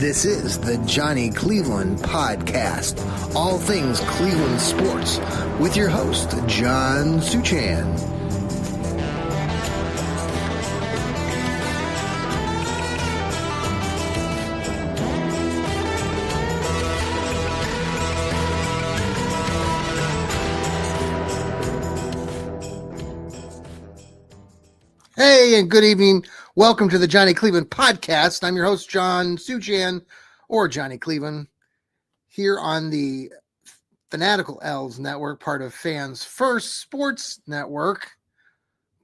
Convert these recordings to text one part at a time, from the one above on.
This is the Johnny Cleveland Podcast, all things Cleveland sports, with your host, John Suchan. Hey, and good evening. Welcome to the Johnny Cleveland Podcast. I'm your host, John Suchan, or Johnny Cleveland, here on the Fanatical L's Network, part of Fans First Sports Network.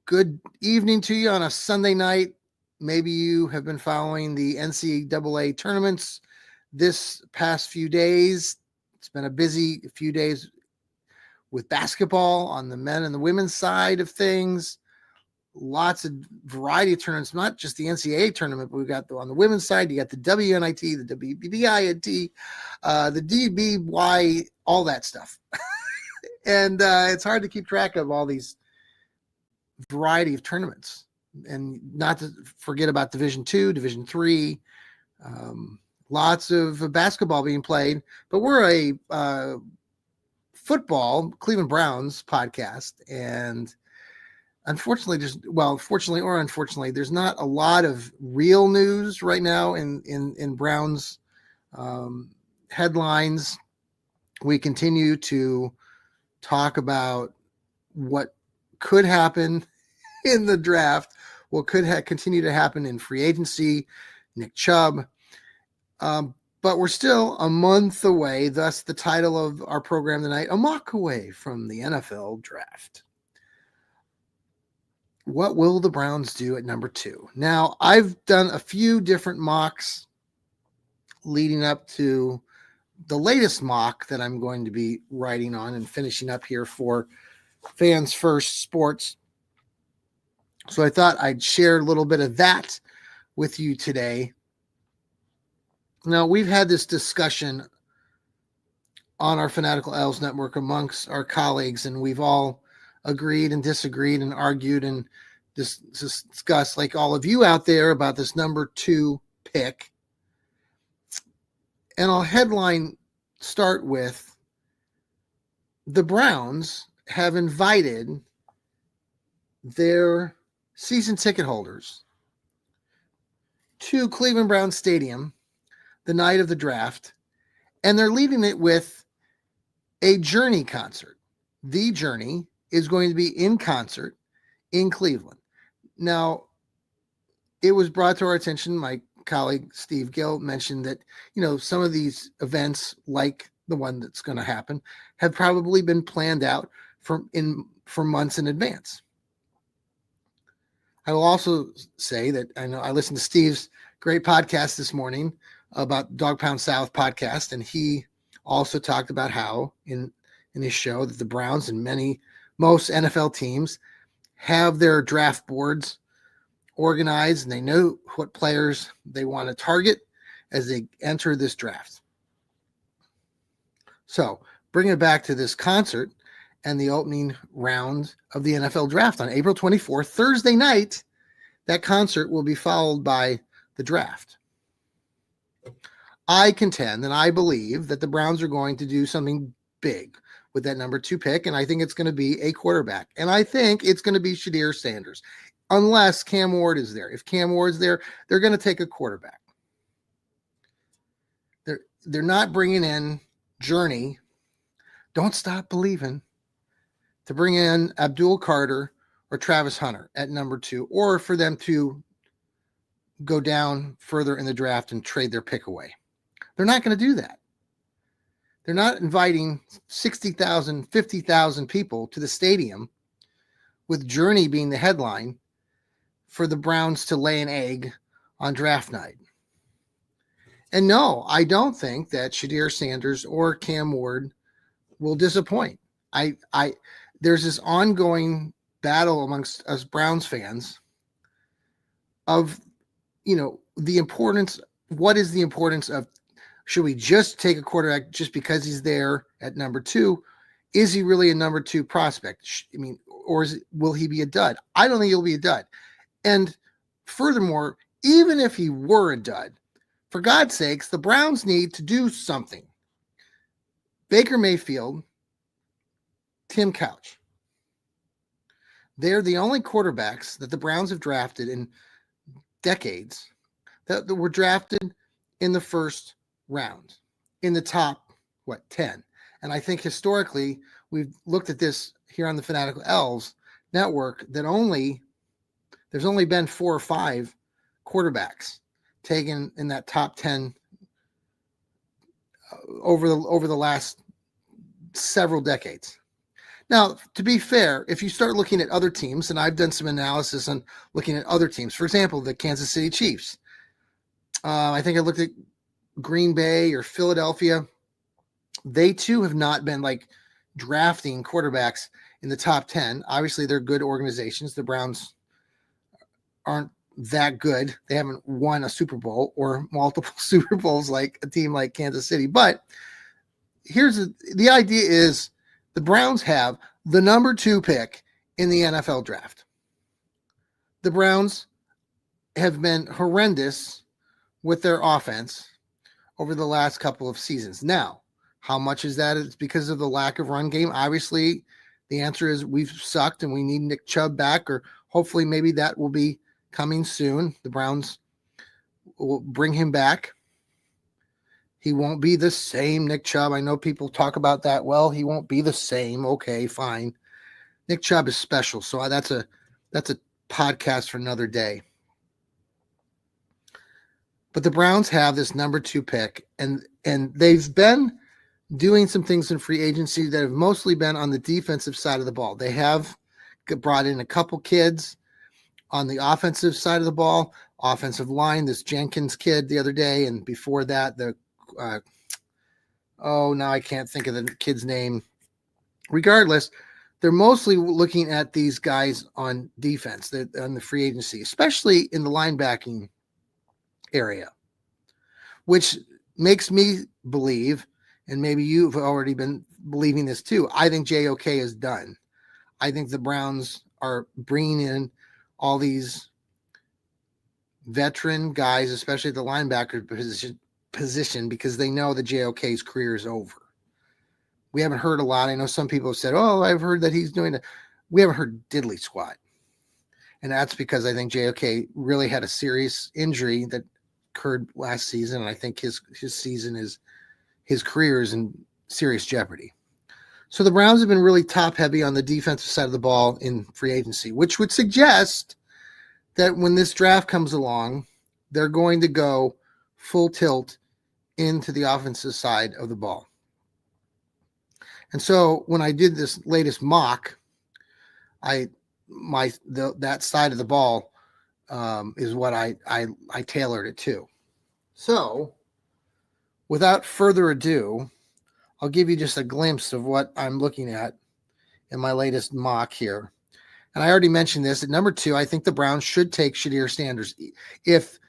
Good evening to you on a Sunday night. Maybe you have been following the NCAA tournaments this past few days. It's been a busy few days with basketball on the men and the women's side of things. Lots of variety of tournaments, not just the NCAA tournament, but we've got on the women's side, you got the WNIT, the WBINT, the DBY, all that stuff. And it's hard to keep track of all these variety of tournaments, and not to forget about Division II, Division III, lots of basketball being played. But we're a football Cleveland Browns podcast, and unfortunately, fortunately or unfortunately, there's not a lot of real news right now in Browns headlines. We continue to talk about what could happen in the draft, what could continue to happen in free agency, Nick Chubb. But we're still a month away, thus the title of our program tonight, A Mock Away from the NFL Draft. What will the Browns do at number 2? Now, I've done a few different mocks leading up to the latest mock that I'm going to be writing on and finishing up here for Fans First Sports. So I thought I'd share a little bit of that with you today. Now, we've had this discussion on our Fanatical L's Network amongst our colleagues, and we've all agreed and disagreed and argued and discussed, like all of you out there, about this number 2 pick. And I'll headline start with: the Browns have invited their season ticket holders to Cleveland Browns Stadium the night of the draft, and they're leading it with a Journey concert. The Journey is going to be in concert in Cleveland. Now, it was brought to our attention, my colleague Steve Gill mentioned that, some of these events, like the one that's going to happen, have probably been planned out for months in advance. I will also say that I know I listened to Steve's great podcast this morning about Dog Pound South podcast, and he also talked about how in his show that the Browns and most NFL teams have their draft boards organized, and they know what players they want to target as they enter this draft. So, bringing it back to this concert and the opening round of the NFL draft on April 24th, Thursday night, that concert will be followed by the draft. I contend and I believe that the Browns are going to do something big with that number 2 pick, and I think it's going to be a quarterback. And I think it's going to be Shedeur Sanders, unless Cam Ward is there. If Cam Ward's there, they're going to take a quarterback. They're not bringing in Journey. Don't stop believing to bring in Abdul Carter or Travis Hunter at number 2, or for them to go down further in the draft and trade their pick away. They're not going to do that. They're not inviting 60,000, 50,000 people to the stadium, with Journey being the headline, for the Browns to lay an egg on draft night. And no, I don't think that Shedeur Sanders or Cam Ward will disappoint. There's this ongoing battle amongst us Browns fans of, the importance. What is the importance of, should we just take a quarterback just because he's there at number 2? Is he really a number 2 prospect? Or will he be a dud? I don't think he'll be a dud. And furthermore, even if he were a dud, For God's sakes, the Browns need to do something. Baker Mayfield, Tim Couch. They're the only quarterbacks that the Browns have drafted in decades that were drafted in the first round, in the top, 10. And I think historically, we've looked at this here on the Fanatical Elves network that there's only been 4 or 5 quarterbacks taken in that top 10 over the last several decades. Now, to be fair, if you start looking at other teams, and I've done some analysis on looking at other teams, for example, the Kansas City Chiefs. I think I looked at Green Bay or Philadelphia. They too have not been like drafting quarterbacks in the top 10. Obviously, they're good organizations. The Browns aren't that good. They haven't won a Super Bowl or multiple Super Bowls like a team like Kansas City. But the idea is the Browns have the number 2 pick in the NFL draft. The Browns have been horrendous with their offense over the last couple of seasons. Now, how much is that? It's because of the lack of run game. Obviously, the answer is we've sucked and we need Nick Chubb back, or hopefully maybe that will be coming soon. The Browns will bring him back. He won't be the same Nick Chubb. I know people talk about that. Well, he won't be the same. Okay, fine. Nick Chubb is special, so that's a podcast for another day. But the Browns have this number 2 pick, and they've been doing some things in free agency that have mostly been on the defensive side of the ball. They have brought in a couple kids on the offensive side of the ball, offensive line, this Jenkins kid the other day, and before that, now I can't think of the kid's name. Regardless, they're mostly looking at these guys on defense, on the free agency, especially in the linebacking area, which makes me believe, and maybe you've already been believing this too, I think JOK is done. I think the Browns are bringing in all these veteran guys, especially at the linebacker position, because they know that JOK's career is over. We haven't heard a lot. I know some people have said, oh, I've heard that he's doing it. We haven't heard diddly squat. And that's because I think JOK really had a serious injury that occurred last season. And I think his career is in serious jeopardy. So the Browns have been really top heavy on the defensive side of the ball in free agency, which would suggest that when this draft comes along, they're going to go full tilt into the offensive side of the ball. And so when I did this latest mock, that side of the ball is what I tailored it to. So without further ado, I'll give you just a glimpse of what I'm looking at in my latest mock here. And I already mentioned this. At number 2, I think the Browns should take Shedeur Sanders. If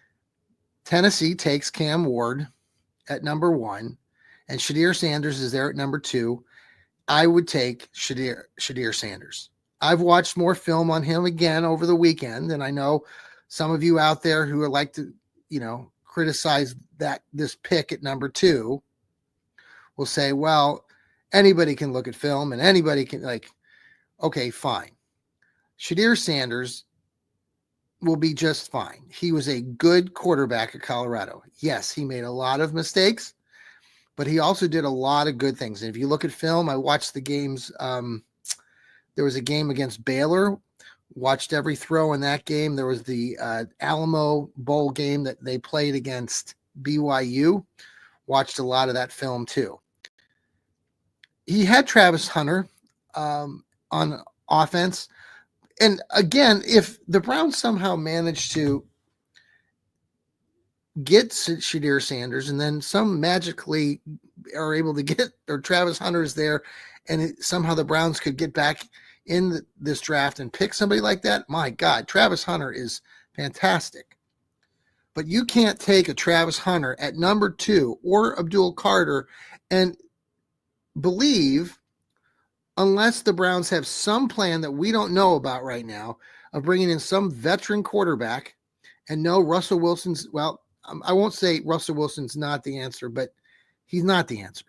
Tennessee takes Cam Ward at number 1 and Shedeur Sanders is there at number 2, I would take Shedeur Sanders. I've watched more film on him again over the weekend, and I know some of you out there who would like to, criticize this pick at number 2 will say, well, anybody can look at film and anybody can okay, fine. Shedeur Sanders will be just fine. He was a good quarterback at Colorado. Yes, he made a lot of mistakes, but he also did a lot of good things. And if you look at film, I watched the games. There was a game against Baylor. Watched every throw in that game. There was the Alamo Bowl game that they played against BYU. Watched a lot of that film too. He had Travis Hunter on offense. And again, if the Browns somehow manage to get Shedeur Sanders and then some magically are able to get, or Travis Hunter's there, and somehow the Browns could get back in this draft and pick somebody like that, my God, Travis Hunter is fantastic. But you can't take a Travis Hunter at number 2 or Abdul Carter and believe, unless the Browns have some plan that we don't know about right now, of bringing in some veteran quarterback and no Russell Wilson's, well, I won't say Russell Wilson's not the answer, but he's not the answer.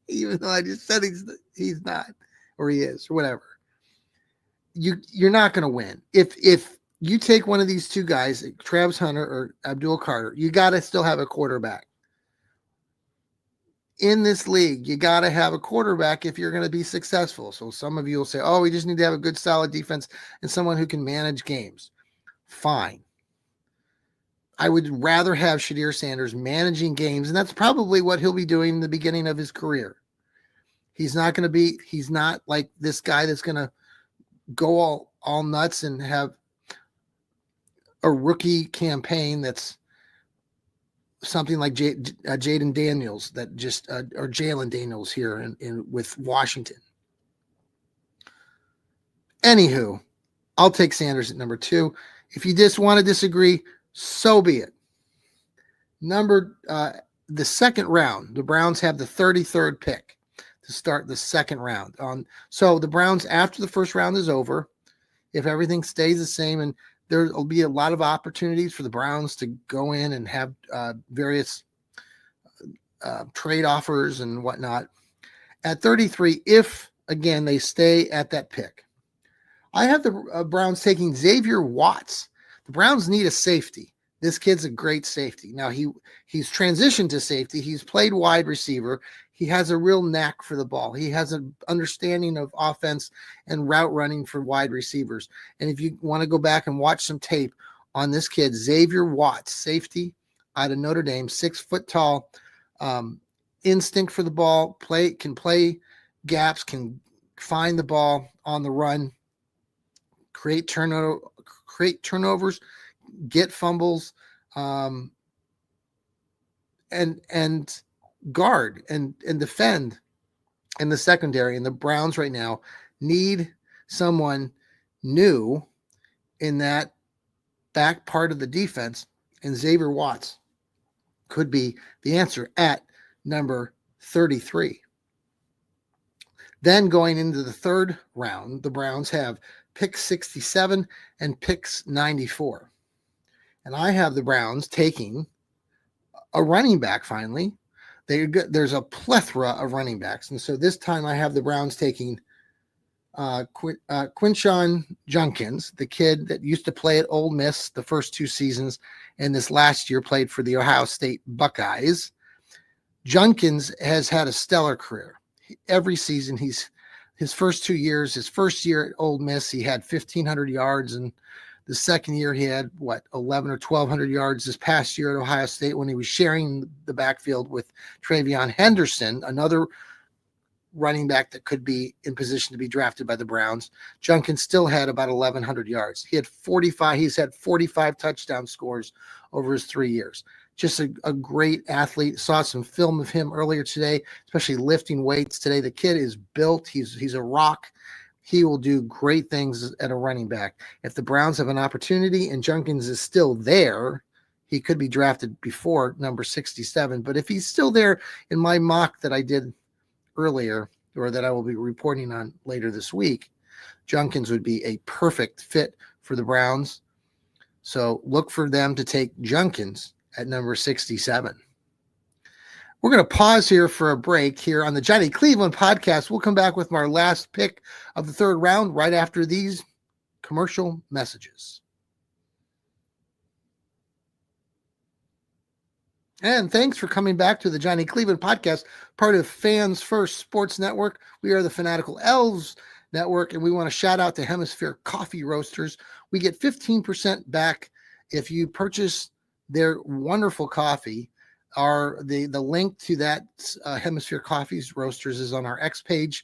Even though I just said he's not, or he is, or whatever. You're not going to win if you take one of these two guys, Travis Hunter or Abdul Carter. You got to still have a quarterback in this league. You got to have a quarterback if you're going to be successful. So some of you will say, "Oh, we just need to have a good, solid defense and someone who can manage games." Fine. I would rather have Shedeur Sanders managing games, and that's probably what he'll be doing in the beginning of his career. He's not like this guy that's going to go all nuts and have a rookie campaign that's something like Jaden Daniels that just or Jalen Daniels here in with Washington. Anywho, I'll take Sanders at number 2. If you just want to disagree, so be it. The second round, the Browns have the 33rd pick to start the second round. So the Browns, after the first round is over, if everything stays the same, and there will be a lot of opportunities for the Browns to go in and have various trade offers and whatnot. At 33, if, again, they stay at that pick, I have the Browns taking Xavier Watts. The Browns need a safety. This kid's a great safety. Now, he's transitioned to safety. He's played wide receiver. He has a real knack for the ball. He has an understanding of offense and route running for wide receivers. And if you want to go back and watch some tape on this kid, Xavier Watts, safety out of Notre Dame, 6 foot tall, instinct for the ball, can play gaps, can find the ball on the run, create turnovers, get fumbles, and guard and defend in the secondary. And the Browns right now need someone new in that back part of the defense, and Xavier Watts could be the answer at number 33. Then going into the third round, the Browns have pick 67 and picks 94. And I have the Browns taking a running back finally. There's a plethora of running backs. And so this time I have the Browns taking Quinshon Judkins, the kid that used to play at Ole Miss the first 2 seasons, and this last year played for the Ohio State Buckeyes. Judkins has had a stellar career. Every season, his first 2 years, his first year at Ole Miss, he had 1,500 yards, and the second year he had 11 or 1,200 yards. This past year at Ohio State, when he was sharing the backfield with Travion Henderson, another running back that could be in position to be drafted by the Browns, Judkins still had about 1,100 yards. He's had 45 touchdown scores over his 3 years. Just a great athlete. Saw some film of him earlier today, especially lifting weights today. The kid is built. He's a rock. He will do great things at a running back. If the Browns have an opportunity and Judkins is still there, he could be drafted before number 67. But if he's still there in my mock that I did earlier, or that I will be reporting on later this week, Judkins would be a perfect fit for the Browns. So look for them to take Judkins at number 67. We're going to pause here for a break here on the Johnny Cleveland podcast. We'll come back with our last pick of the third round right after these commercial messages. And thanks for coming back to the Johnny Cleveland podcast, part of Fans First Sports Network. We are the Fanatical Elves Network, and we want to shout out to Hemisphere Coffee Roasters. We get 15% back if you purchase their wonderful coffee. The link to that Hemisphere Coffees Roasters is on our X page.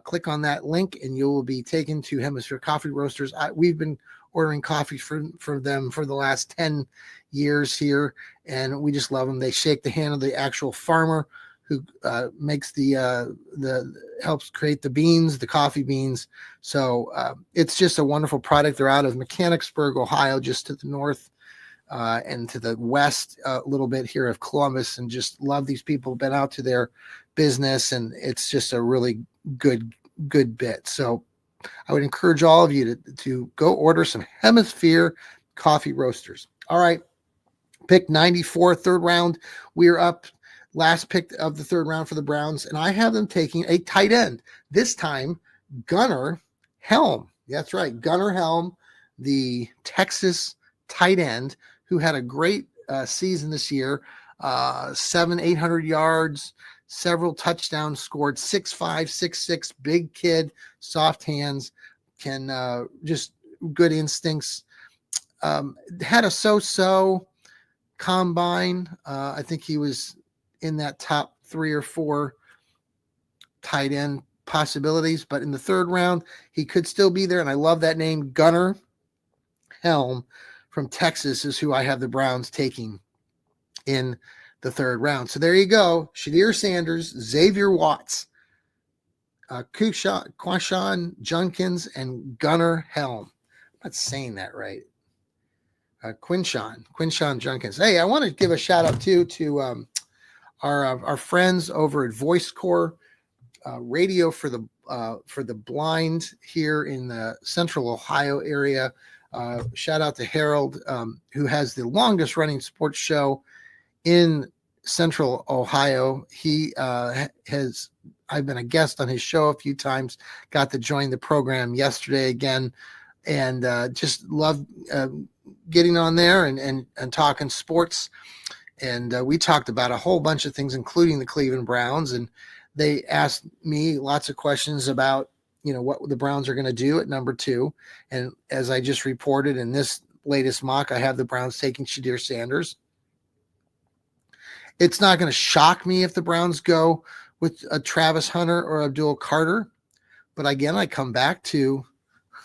Click on that link and you will be taken to Hemisphere Coffee Roasters. We've been ordering coffee for them for the last 10 years here, and we just love them. They shake the hand of the actual farmer who makes helps create the beans, the coffee beans. So it's just a wonderful product. They're out of Mechanicsburg, Ohio, just to the north. And to the west a little bit here of Columbus, and just love these people. Been out to their business, and it's just a really good bit. So I would encourage all of you to go order some Hemisphere Coffee Roasters. All right, Pick 94, third round. We're up last pick of the third round for the Browns, and I have them taking a tight end. This time, Gunnar Helm. That's right, Gunnar Helm, the Texas tight end who had a great season this year. 800 yards, several touchdowns scored, 6'5", 6'6", big kid, soft hands, can just good instincts. Had a so-so combine. I think he was in that top 3 or 4 tight end possibilities, but in the third round, he could still be there. And I love that name. Gunnar Helm from Texas is who I have the Browns taking in the third round. So there you go. Shadir Sanders, Xavier Watts, Quashon Junkins, and Gunnar Helm. I'm not saying that right. Quinshon Junkins. Hey, I want to give a shout out too to our friends over at VoiceCore Radio for the blind here in the Central Ohio area. Shout out to Harold, who has the longest running sports show in Central Ohio. He I've been a guest on his show a few times, got to join the program yesterday again, and just love getting on there and talking sports. And we talked about a whole bunch of things, including the Cleveland Browns. And they asked me lots of questions about, what the Browns are going to do at number 2. And as I just reported in this latest mock, I have the Browns taking Shadir Sanders. It's not going to shock me if the Browns go with a Travis Hunter or Abdul Carter. But again, I come back to,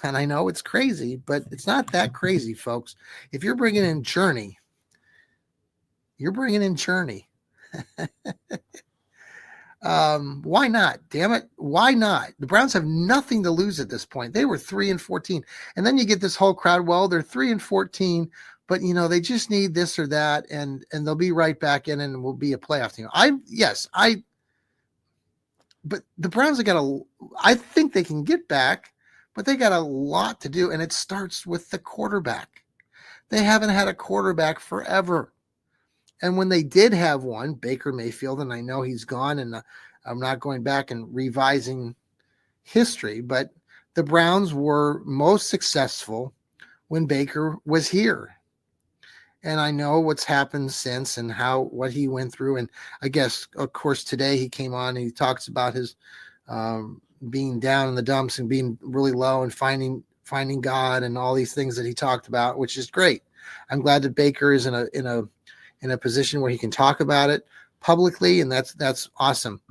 and I know it's crazy, but it's not that crazy, folks. If you're bringing in Journey, you're bringing in Journey. Why not? Damn it. Why not? The Browns have nothing to lose at this point. They were 3-14. And then you get this whole crowd. Well, they're 3-14, but they just need this or that, and they'll be right back in and will be a playoff team. But the Browns I think they can get back, but they got a lot to do. And it starts with the quarterback. They haven't had a quarterback forever. And when they did have one, Baker Mayfield, and I know he's gone, and I'm not going back and revising history, but the Browns were most successful when Baker was here. And I know what's happened since and what he went through. And I guess, of course, today he came on and he talks about his being down in the dumps and being really low and finding God and all these things that he talked about, which is great. I'm glad that Baker is in a position where he can talk about it publicly, and that's awesome.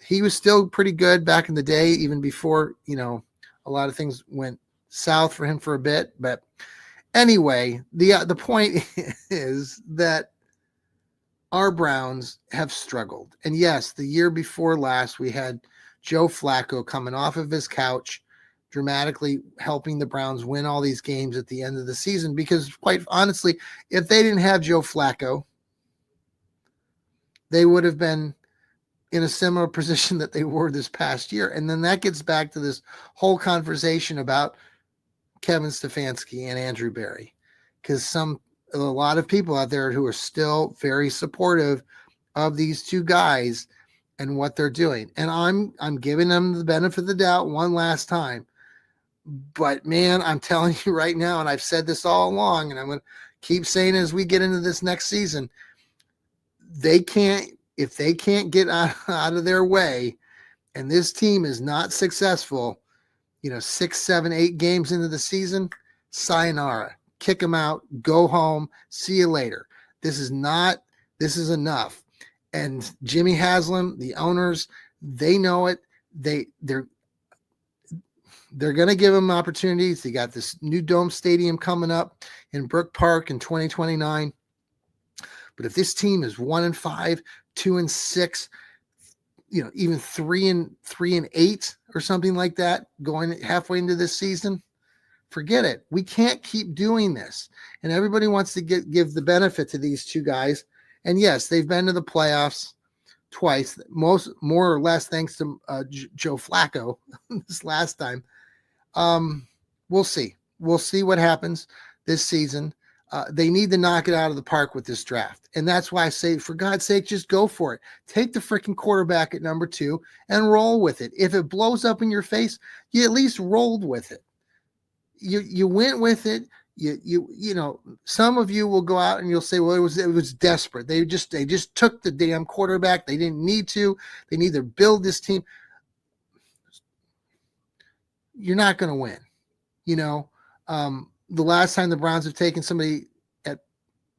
He was still pretty good back in the day, even before, a lot of things went south for him for a bit. But anyway, the point is that our Browns have struggled. And yes, the year before last, we had Joe Flacco coming off of his couch, dramatically helping the Browns win all these games at the end of the season, because quite honestly, if they didn't have Joe Flacco, they would have been in a similar position that they were this past year. And then that gets back to this whole conversation about Kevin Stefanski and Andrew Berry, because a lot of people out there who are still very supportive of these two guys and what they're doing. And I'm giving them the benefit of the doubt one last time. But man, I'm telling you right now, and I've said this all along, and I'm going to keep saying as we get into this next season, if they can't get out of their way, and this team is not successful, 6, 7, 8 games into the season, sayonara, kick them out, go home, see you later. This is enough. And Jimmy Haslam, the owners, they know it. They're going to give them opportunities. They got this new dome stadium coming up in Brook Park in 2029. But if this team is 1-5, 2-6, even 3-8 or something like that, going halfway into this season, forget it. We can't keep doing this. And everybody wants to give the benefit to these two guys. And yes, they've been to the playoffs twice, more or less thanks to Joe Flacco this last time. We'll see. We'll see what happens this season. They need to knock it out of the park with this draft. And that's why I say, for God's sake, just go for it. Take the freaking quarterback at number 2 and roll with it. If it blows up in your face, you at least rolled with it. You went with it. You know, some of you will go out and you'll say, well, it was desperate. They just took the damn quarterback. They didn't need to. They need to build this team. You're not going to win. You know, the last time the Browns have taken somebody at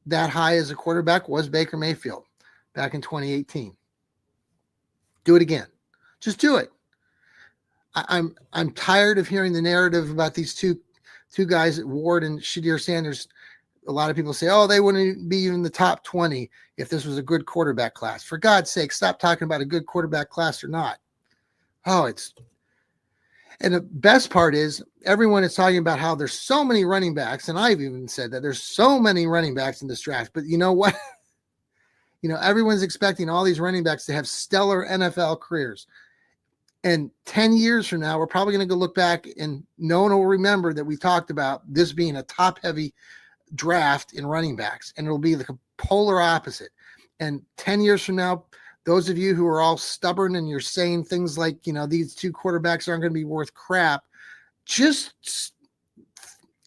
that high as a quarterback was Baker Mayfield back in 2018. Do it again. Just do it. I'm tired of hearing the narrative about these two guys, Ward and Shedeur Sanders. A lot of people say, oh, they wouldn't be in the top 20 if this was a good quarterback class. For God's sake, stop talking about a good quarterback class or not. And the best part is everyone is talking about how there's so many running backs. And I've even said that there's so many running backs in this draft. But you know what? You know, everyone's expecting all these running backs to have stellar NFL careers. And 10 years from now, we're probably going to go look back and no one will remember that we talked about this being a top-heavy draft in running backs. And it'll be the polar opposite. And 10 years from now, those of you who are all stubborn and you're saying things like, you know, these two quarterbacks aren't going to be worth crap,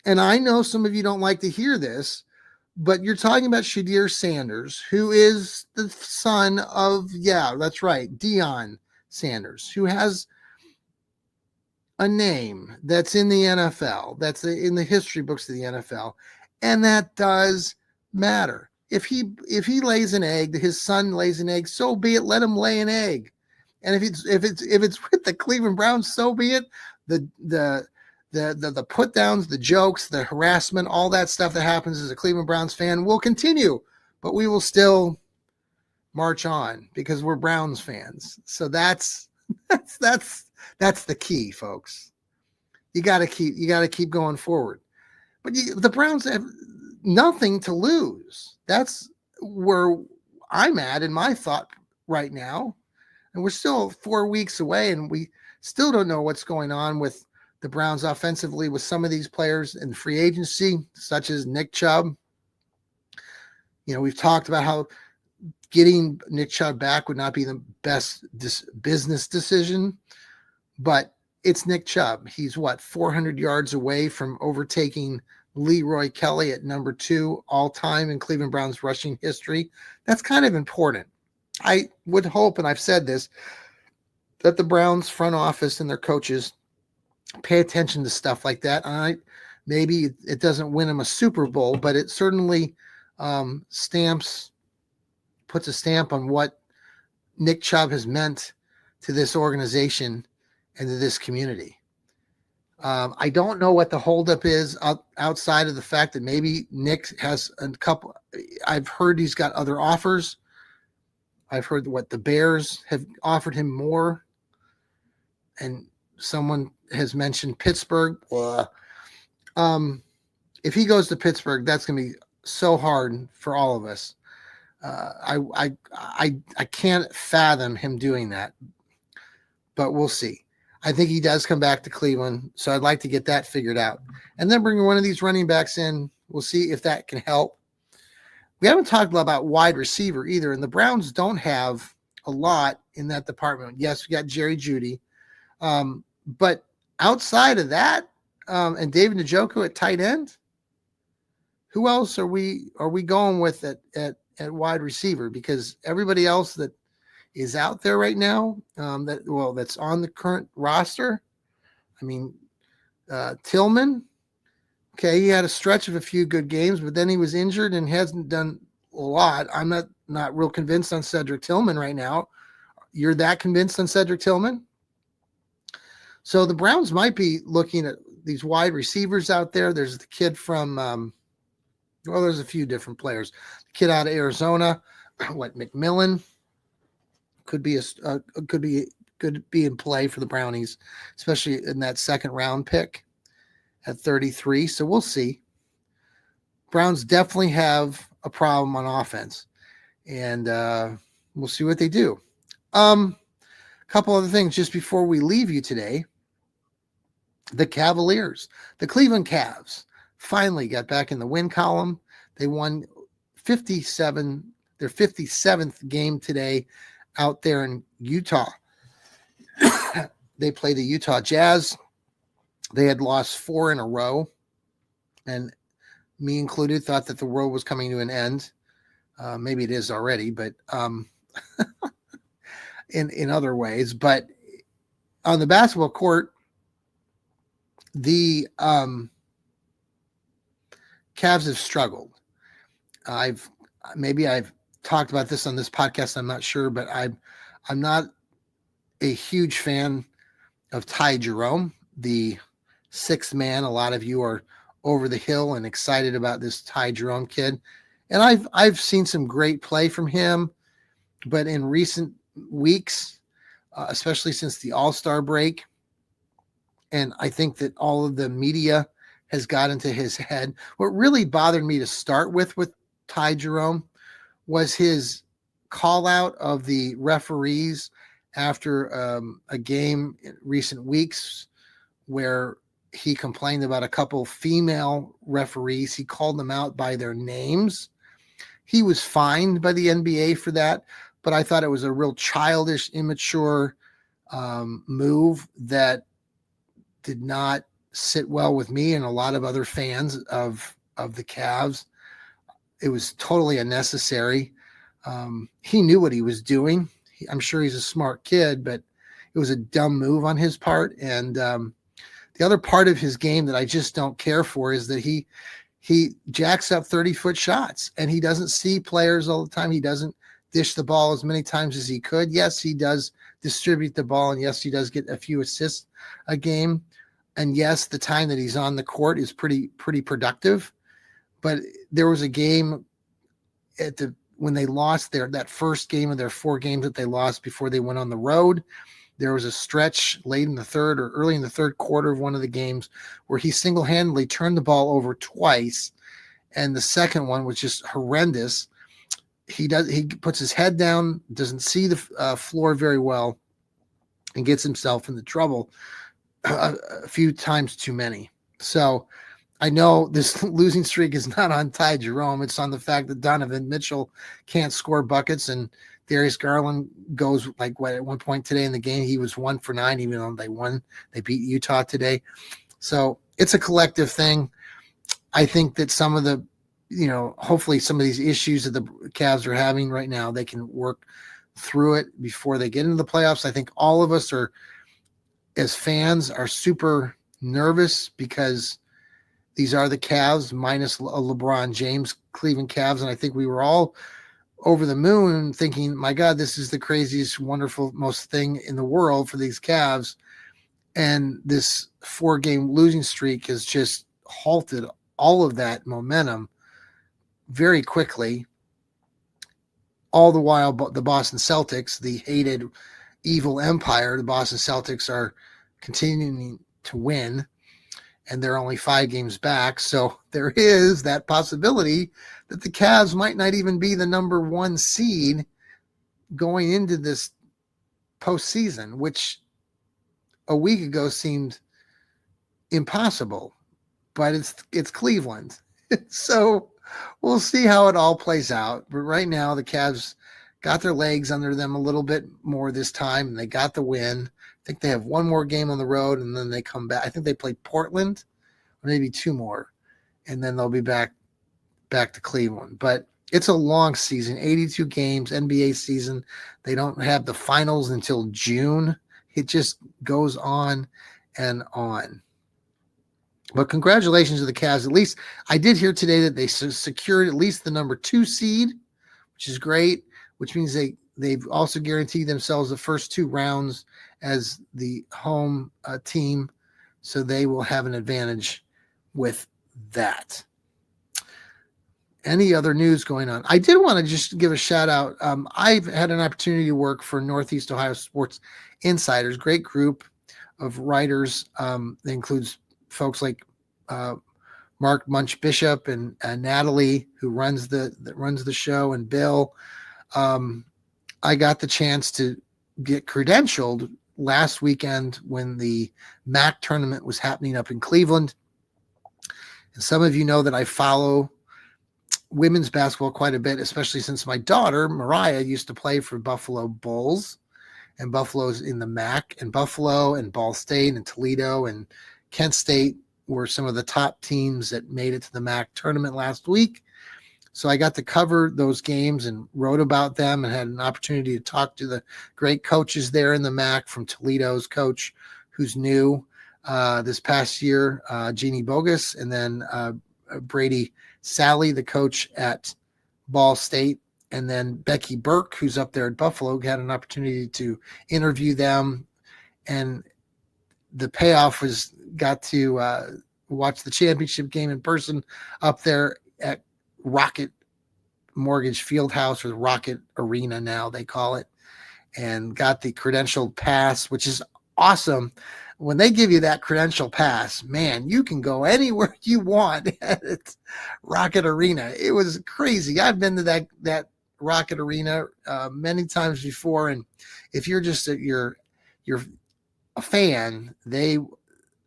and I know some of you don't like to hear this, but you're talking about Shedeur Sanders, who is the son of, yeah, that's right, Deion Sanders, who has a name that's in the NFL, that's in the history books of the NFL, and that does matter. If he lays an egg, his son lays an egg, so be it. Let him lay an egg. And if it's with the Cleveland Browns, so be it. The put downs, the jokes, the harassment, all that stuff that happens as a Cleveland Browns fan will continue, but we will still march on because we're Browns fans. So that's the key, folks. You got to keep going forward. But the Browns have nothing to lose. That's where I'm at in my thought right now. And we're still 4 weeks away, and we still don't know what's going on with the Browns offensively with some of these players in free agency, such as Nick Chubb. You know, we've talked about how getting Nick Chubb back would not be the best business decision, but it's Nick Chubb. He's 400 yards away from overtaking Leroy Kelly at number 2 all time in Cleveland Browns rushing history. That's kind of important. I would hope, and I've said this, that the Browns front office and their coaches pay attention to stuff like that. Maybe it doesn't win them a Super Bowl, but it certainly puts a stamp on what Nick Chubb has meant to this organization and to this community. I don't know what the holdup is outside of the fact that maybe Nick has a couple. I've heard he's got other offers. I've heard what the Bears have offered him more. And someone has mentioned Pittsburgh. If he goes to Pittsburgh, that's going to be so hard for all of us. I can't fathom him doing that, but we'll see. I think he does come back to Cleveland, so I'd like to get that figured out. And then bring one of these running backs in. We'll see if that can help. We haven't talked about wide receiver either, and the Browns don't have a lot in that department. Yes, we got Jerry Jeudy. But outside of that, and David Njoku at tight end, who else are we going with at wide receiver? Because everybody else that is out there right now, that's on the current roster. I mean, Tillman. Okay, he had a stretch of a few good games, but then he was injured and hasn't done a lot. I'm not real convinced on Cedric Tillman right now. You're that convinced on Cedric Tillman? So the Browns might be looking at these wide receivers out there. There's the kid from, there's a few different players. The kid out of Arizona, McMillan could be in play for the Brownies, especially in that second round pick at 33. So we'll see. Browns definitely have a problem on offense, and we'll see what they do. A couple other things just before we leave you today. The Cavaliers, the Cleveland Cavs, finally got back in the win column. They won 57, their 57th game today out there in Utah. They play the Utah Jazz. They had lost 4 in a row, and me included thought that the world was coming to an end. Maybe it is already, but in other ways. But on the basketball court, the Cavs have struggled. I've talked about this on this podcast. I'm not sure, but I'm not a huge fan of Ty Jerome, the sixth man. A lot of you are over the hill and excited about this Ty Jerome kid, and I've seen some great play from him, but in recent weeks, especially since the All-Star break, and I think that all of the media has got into his head. What really bothered me to start with Ty Jerome was his call out of the referees after a game in recent weeks where he complained about a couple female referees. He called them out by their names. He was fined by the NBA for that, but I thought it was a real childish, immature move that did not sit well with me and a lot of other fans of the Cavs. It was totally unnecessary. He knew what he was doing. I'm sure he's a smart kid, but it was a dumb move on his part. And the other part of his game that I just don't care for is that he jacks up 30-foot shots, and he doesn't see players all the time. He doesn't dish the ball as many times as he could. Yes, he does distribute the ball, and yes, he does get a few assists a game. And yes, the time that he's on the court is pretty productive. But there was a game when they lost that first game of their 4 games that they lost before they went on the road. There was a stretch late in the third or early in the third quarter of one of the games where he single-handedly turned the ball over twice, and the second one was just horrendous. He puts his head down, doesn't see the floor very well, and gets himself into trouble a few times too many. So I know this losing streak is not on Ty Jerome. It's on the fact that Donovan Mitchell can't score buckets, and Darius Garland goes at one point today in the game, he was 1 for 9, even though they beat Utah today. So it's a collective thing. I think that some of the, hopefully some of these issues that the Cavs are having right now, they can work through it before they get into the playoffs. I think all of us as fans are super nervous because these are the Cavs minus a LeBron James Cleveland Cavs. And I think we were all over the moon thinking, my God, this is the craziest, wonderful, most thing in the world for these Cavs. And this 4-game losing streak has just halted all of that momentum very quickly. All the while, the Boston Celtics, the hated evil empire, the Boston Celtics are continuing to win, and they're only 5 games back. So there is that possibility that the Cavs might not even be the number 1 seed going into this postseason, which a week ago seemed impossible, but it's Cleveland. So we'll see how it all plays out. But right now, the Cavs got their legs under them a little bit more this time, and they got the win. I think they have 1 more game on the road, and then they come back. I think they play Portland, or maybe 2 more, and then they'll be back to Cleveland. But it's a long season, 82 games, NBA season. They don't have the finals until June. It just goes on and on. But congratulations to the Cavs. At least I did hear today that they secured at least the number 2 seed, which is great, which means they've also guaranteed themselves the first 2 rounds as the home team. So they will have an advantage with that. Any other news going on? I did want to just give a shout out. I've had an opportunity to work for Northeast Ohio Sports Insiders, great group of writers. That includes folks like Mark Munch Bishop and Natalie, who runs the show, and Bill. I got the chance to get credentialed last weekend when the MAC tournament was happening up in Cleveland. And some of you know that I follow women's basketball quite a bit, especially since my daughter, Mariah, used to play for Buffalo Bulls, and Buffalo's in the MAC, and Buffalo and Ball State and Toledo and Kent State were some of the top teams that made it to the MAC tournament last week. So I got to cover those games and wrote about them and had an opportunity to talk to the great coaches there in the MAC, from Toledo's coach, who's new this past year, Jeannie Bogus, and then Brady Sally, the coach at Ball State, and then Becky Burke, who's up there at Buffalo. Had an opportunity to interview them, and the payoff was got to watch the championship game in person up there at Rocket Mortgage Fieldhouse, or Rocket Arena now they call it, and got the credentialed pass, which is awesome. When they give you that credential pass, man, you can go anywhere you want at Rocket Arena. It was crazy. I've been to that Rocket Arena many times before, and if you're just you're a fan,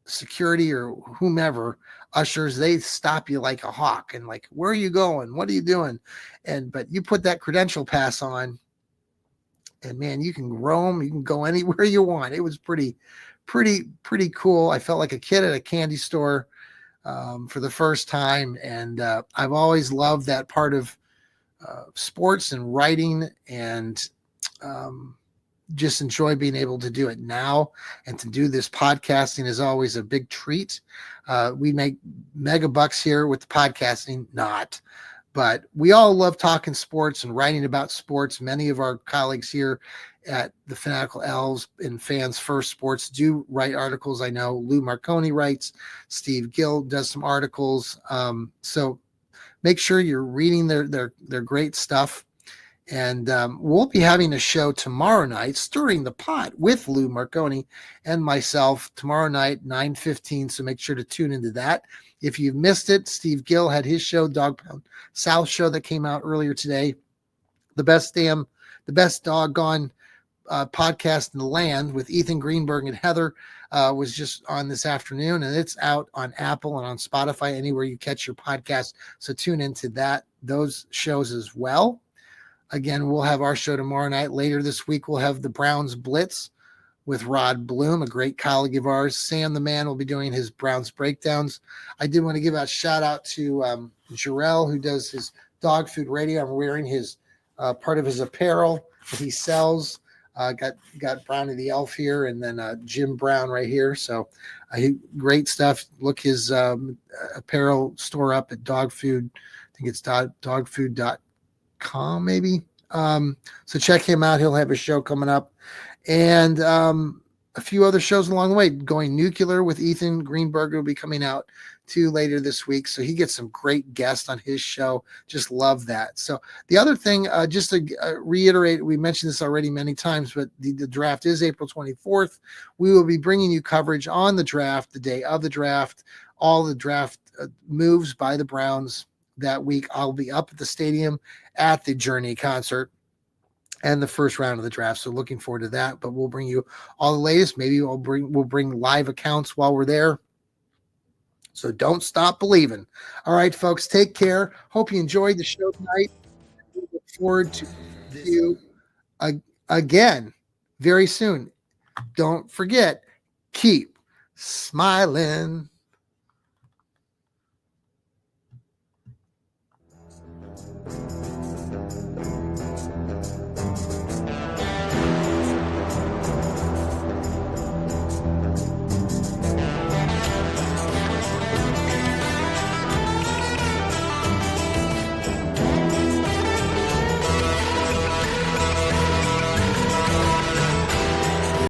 security or whomever, ushers, they stop you like a hawk and like, where are you going? What are you doing? But you put that credential pass on, and man, you can roam, you can go anywhere you want. It was pretty cool. I felt like a kid at a candy store for the first time. And I've always loved that part of sports and writing, and just enjoy being able to do it now. And to do this podcasting is always a big treat. We make mega bucks here with the podcasting, but we all love talking sports and writing about sports. Many of our colleagues here at the Fanatical Elves and Fans First Sports do write articles. I know Lou Marconi writes, Steve Gill does some articles. So make sure you're reading their great stuff. And we'll be having a show tomorrow night, Stirring the Pot, with Lou Marconi and myself tomorrow night, 9:15. So make sure to tune into that. If you've missed it, Steve Gill had his show, Dog Pound South show, that came out earlier today. The best doggone podcast in the land, with Ethan Greenberg and Heather, was just on this afternoon, and it's out on Apple and on Spotify, anywhere you catch your podcast. So tune into those shows as well. Again, we'll have our show tomorrow night. Later this week, we'll have the Browns Blitz with Rod Bloom, a great colleague of ours. Sam the Man will be doing his Browns breakdowns. I did want to give a shout out to Jarrell, who does his dog food radio. I'm wearing his part of his apparel that he sells. Got Brownie the Elf here, and then Jim Brown right here. So great stuff. Look his apparel store up at Dog Food. I think it's dogfood.com maybe. So check him out. He'll have a show coming up, and a few other shows along the way. Going Nuclear with Ethan Greenberg will be coming out too later this week. So he gets some great guests on his show. Just love that. So the other thing, just to reiterate, we mentioned this already many times, but the draft is April 24th. We will be bringing you coverage on the draft, the day of the draft, all the draft moves by the Browns that week. I'll be up at the stadium at the Journey concert and the first round of the draft. So looking forward to that, but we'll bring you all the latest. Maybe we'll bring live accounts while we're there. So don't stop believing. All right, folks, take care. Hope you enjoyed the show tonight. We look forward to you again very soon. Don't forget, keep smiling.